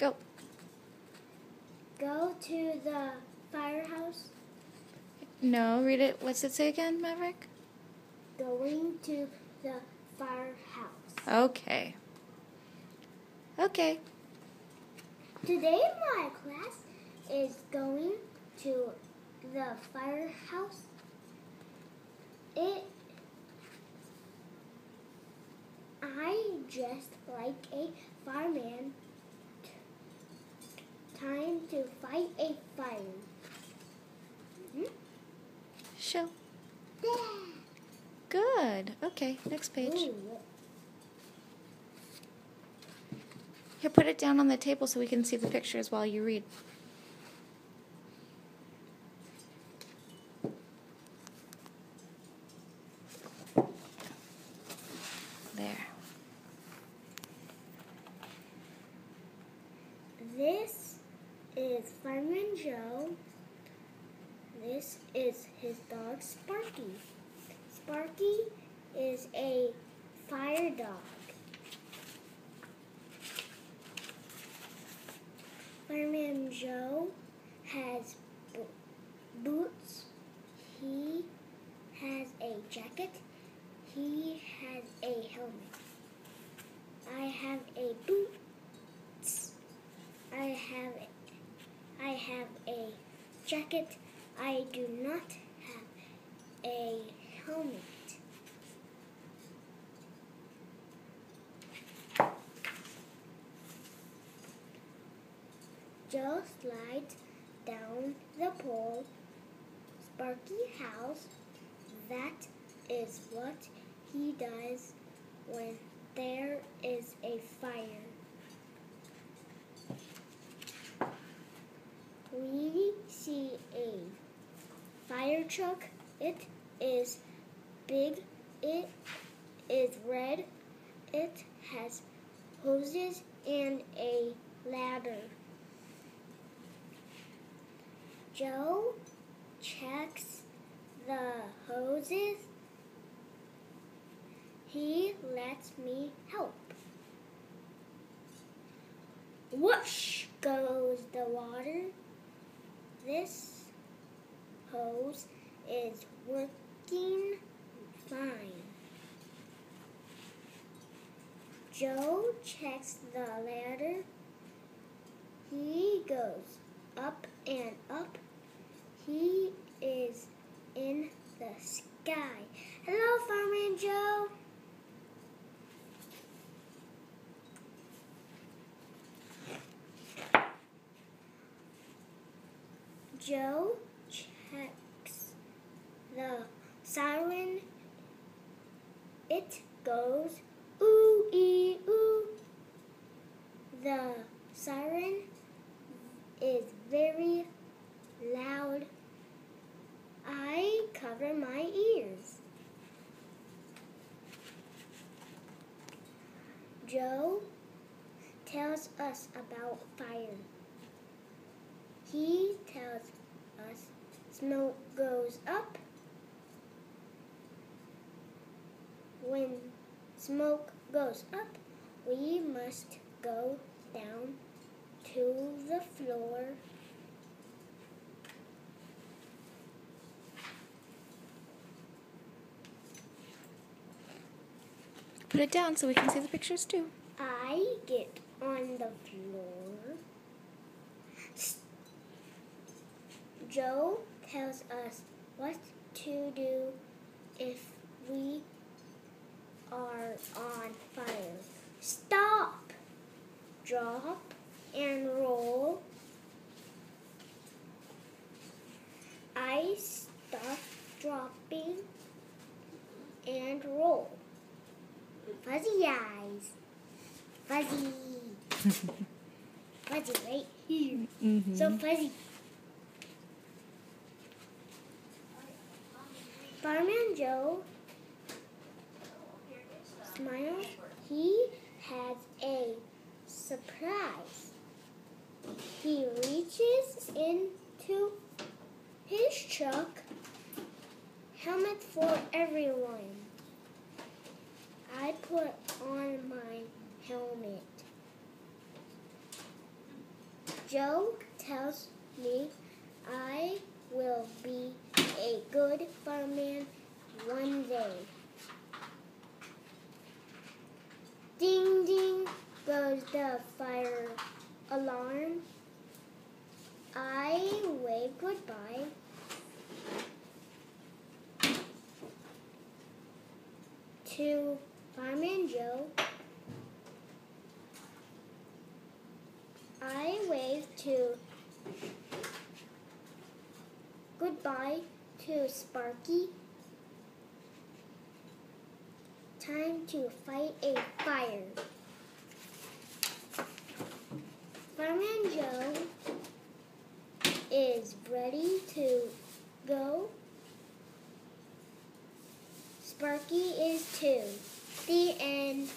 Go. Go to the firehouse. No, read it. What's it say again, Maverick? Going to the firehouse. Okay. Okay. Today my class is going to the firehouse. I dressed like a fireman. Time to fight a fire. Show. Yeah. Good. Okay, next page. Ooh. Here, put it down on the table so we can see the pictures while you read. There. This is Fireman Joe. This is his dog Sparky. Sparky is a fire dog. Fireman Joe has boots. He has a jacket. He has a helmet. I have a boots. I have a jacket. I do not have a helmet. Joe slides down the pole. Sparky house. That is what he does when there is a fire. We see a fire truck. It is big. It is red. It has hoses and a ladder. Joe checks the hoses. He lets me help. Whoosh goes the water. This hose is working fine. Joe checks the ladder. He goes up and up. He is in the sky. Hello, Fireman Joe. Joe checks the siren. It goes ooh ee ooh. The siren is very loud. I cover my ears. Joe tells us about fire. He tells us smoke goes up. When smoke goes up, we must go down to the floor. Put it down so we can see the pictures too. I get on the floor. Joe tells us what to do if we are on fire. Stop, drop, and roll. I stop, dropping, and roll. Fuzzy eyes. Fuzzy. Fuzzy right here. Mm-hmm. So fuzzy. Fireman Joe smiles. He has a surprise. He reaches into his truck. Helmet for everyone. I put on my helmet. Joe tells me I will be a good fireman one day. Ding, ding goes the fire alarm. I wave goodbye. To Fireman Joe. I wave goodbye to Sparky. Time to fight a fire. Fireman Joe is ready to go. Sparky is too. The end.